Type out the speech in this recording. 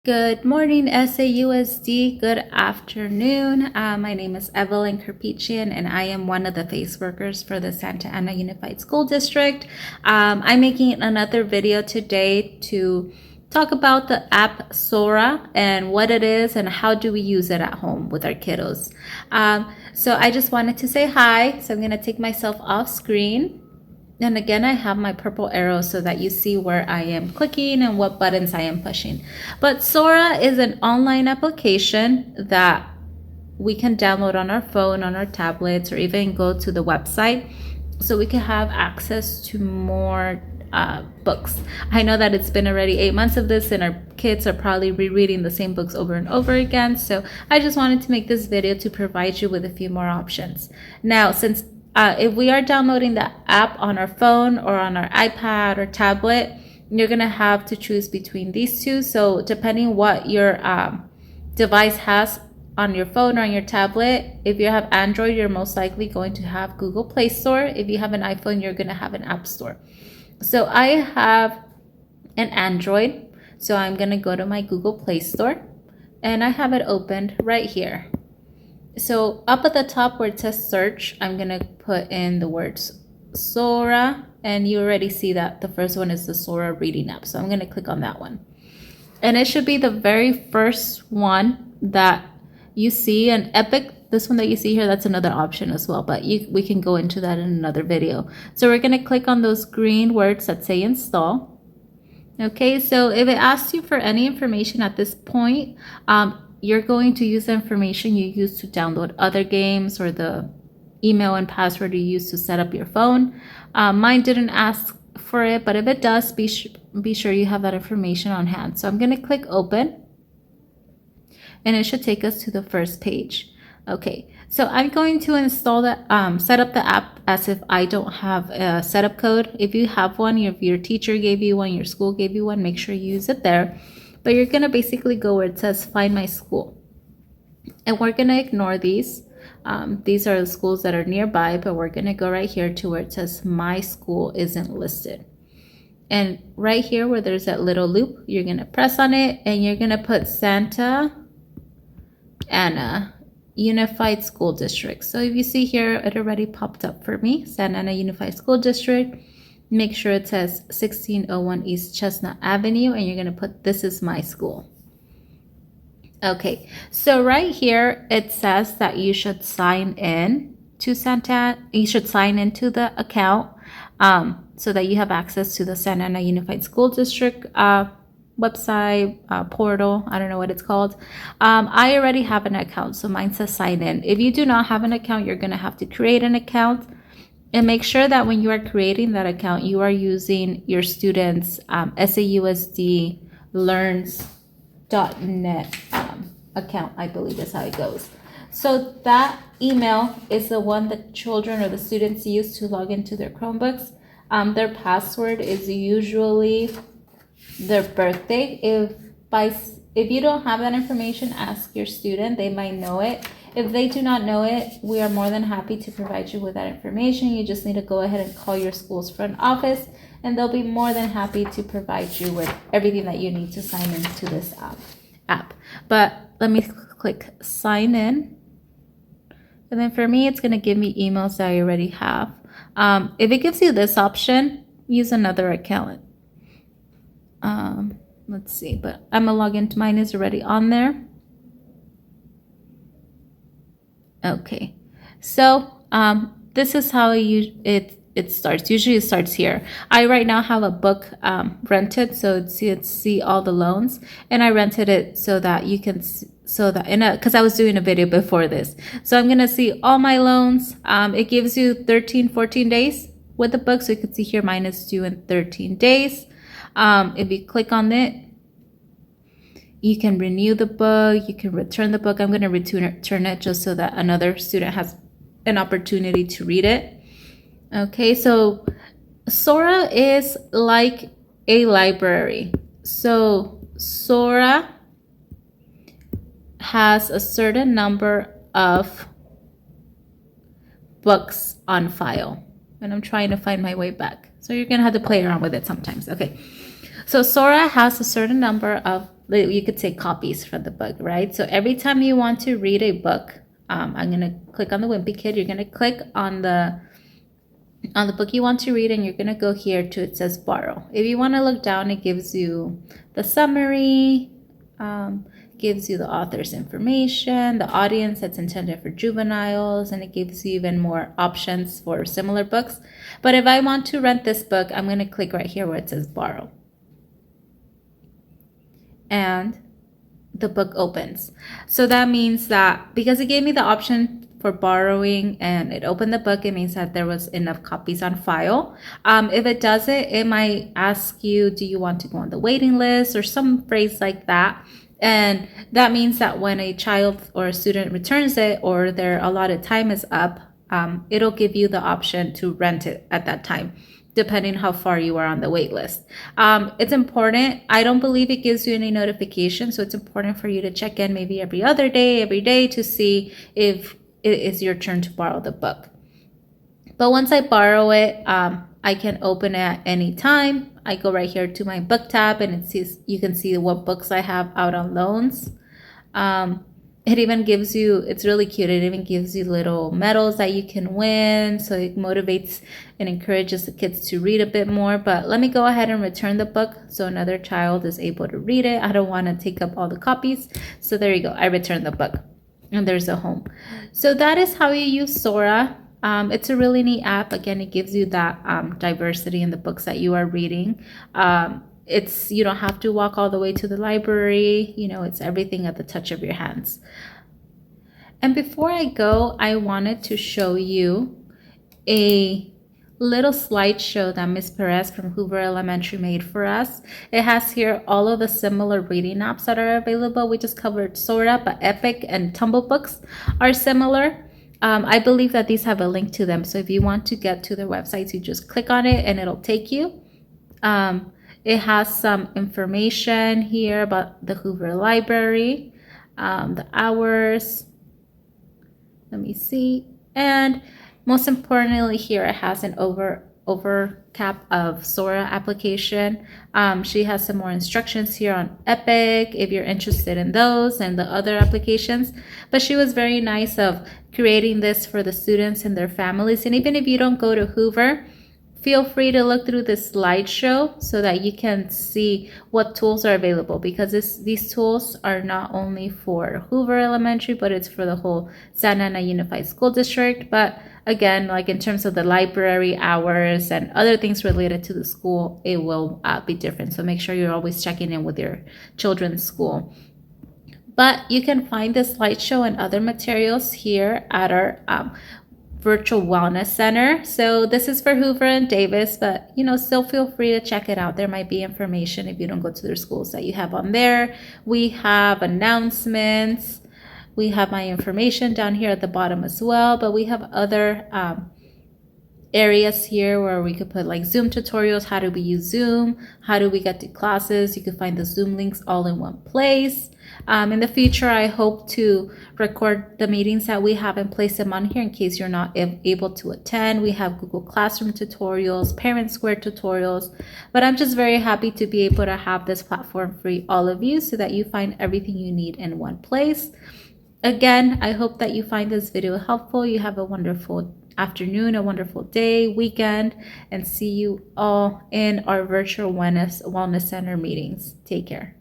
Good morning, SAUSD. Good afternoon. My name is Evelyn Kirpichian, and I am one of the face workers for the Santa Ana Unified School District. I'm making another video today to talk about the app Sora and what it is and how do we use it at home with our kiddos. So I just wanted to say hi. So I'm going to take myself off screen. And again, I have my purple arrow so that you see where I am clicking and what buttons I am pushing. But Sora is an online application that we can download on our phone, on our tablets, or even go to the website so we can have access to more books. I know that it's been already 8 months of this and our kids are probably rereading the same books over and over again. So I just wanted to make this video to provide you with a few more options. Now, since if we are downloading the app on our phone or on our iPad or tablet, you're going to have to choose between these two. So depending what your device has on your phone or on your tablet, if you have Android, you're most likely going to have Google Play Store. If you have an iPhone, you're going to have an App Store. So I have an Android. So I'm going to go to my Google Play Store and I have it opened right here. So up at the top where it says search, I'm going to put in the words Sora, and you already see that the first one is the Sora reading app. So I'm going to click on that one. And it should be the very first one that you see. And Epic, this one that you see here, that's another option as well, but we can go into that in another video. So we're going to click on those green words that say install. Okay, so if it asks you for any information at this point, you're going to use the information you use to download other games or the email and password you use to set up your phone. Mine didn't ask for it, but if it does, be sure you have that information on hand. So I'm going to click open and it should take us to the first page. Okay, so I'm going to install the set up the app as if I don't have a setup code. If you have one, if your teacher gave you one, your school gave you one, make sure you use it there. But you're going to basically go where it says find my school. And we're going to ignore these. These are the schools that are nearby, but we're going to go right here to where it says my school isn't listed. And right here where there's that little loop, you're going to press on it and you're going to put Santa Ana Unified School District. So if you see here, it already popped up for me, Santa Ana Unified School District. Make sure it says 1601 East Chestnut Avenue, and you're going to put this is my school. Okay, so right here it says that you should sign in to you should sign into the account so that you have access to the Santa Ana Unified School District website, portal. I don't know what it's called. I already have an account, so mine says sign in. If you do not have an account, you're going to have to create an account. And make sure that when you are creating that account, you are using your students' SAUSD learns.net account, I believe is how it goes. So that email is the one that children or the students use to log into their Chromebooks. Their password is usually their birthday. If you don't have that information, ask your student. They might know it. If they do not know it, we are more than happy to provide you with that information. You just need to go ahead and call your school's front office, and they'll be more than happy to provide you with everything that you need to sign into this app. But let me click sign in. And then for me, it's going to give me emails that I already have. If it gives you this option, use another account. Let's see, but I'm going to log into mine is already on there. Okay, so this is how it starts. Usually it starts here. I right now have a book rented, so it's see all the loans, and I rented it so that you can because I was doing a video before this, so I'm gonna see all my loans. It gives you 14 days with the book, so you can see here mine is due in 13 days. If you click on it, you can renew the book, you can return the book. I'm going to return it just so that another student has an opportunity to read it. Okay, so Sora is like a library. So Sora has a certain number of books on file. And I'm trying to find my way back. So you're going to have to play around with it sometimes. Okay. So Sora has a certain number of, you could say, copies for the book, right? So every time you want to read a book, I'm gonna click on the Wimpy Kid. You're gonna click on the book you want to read, and you're gonna go here to, it says borrow. If you want to look down, it gives you the summary, gives you the author's information, the audience that's intended for juveniles, and it gives you even more options for similar books. But if I want to rent this book, I'm gonna click right here where it says borrow. And the book opens. So that means that because it gave me the option for borrowing and it opened the book, it means that there was enough copies on file. If it doesn't, it might ask you, do you want to go on the waiting list, or some phrase like that. And that means that when a child or a student returns it, or their allotted time is up, it'll give you the option to rent it at that time, depending how far you are on the wait list. It's important. I don't believe it gives you any notification, so it's important for you to check in maybe every other day, every day, to see if it is your turn to borrow the book. But once I borrow it, I can open it at any time. I go right here to my book tab, and it says, you can see what books I have out on loans. It even gives you, it's really cute, it even gives you little medals that you can win. So it motivates and encourages the kids to read a bit more. But let me go ahead and return the book so another child is able to read it. I don't want to take up all the copies. So there you go, I returned the book. And there's a home. So that is how you use Sora. It's a really neat app. Again, it gives you that diversity in the books that you are reading. You don't have to walk all the way to the library. It's everything at the touch of your hands. And before I go, I wanted to show you a little slideshow that Miss Perez from Hoover Elementary made for us. It has here all of the similar reading apps that are available. We just covered Sora, but Epic and Tumble Books are similar. I believe that these have a link to them. So if you want to get to their websites, you just click on it and it'll take you. It has some information here about the Hoover Library, the hours. Let me see. And most importantly, here it has an overcap of Sora application. She has some more instructions here on Epic if you're interested in those and the other applications. But she was very nice of creating this for the students and their families. And even if you don't go to Hoover, feel free to look through this slideshow so that you can see what tools are available, because these tools are not only for Hoover Elementary, but it's for the whole Santa Ana Unified School District. But again, like in terms of the library hours and other things related to the school, it will be different. So make sure you're always checking in with your children's school. But you can find this slideshow and other materials here at our Virtual Wellness Center. So this is for Hoover and Davis, but still feel free to check it out. There might be information if you don't go to their schools that you have on there. We have announcements. We have my information down here at the bottom as well, but we have other areas here where we could put like Zoom tutorials. How do we use Zoom? How do we get to classes? You can find the Zoom links all in one place. In the future, I hope to record the meetings that we have and place them on here in case you're not able to attend. We have Google Classroom tutorials, Parent Square tutorials, but I'm just very happy to be able to have this platform for all of you so that you find everything you need in one place. Again, I hope that you find this video helpful. You have a wonderful afternoon, a wonderful day, weekend, and see you all in our Virtual Wellness Center meetings. Take care.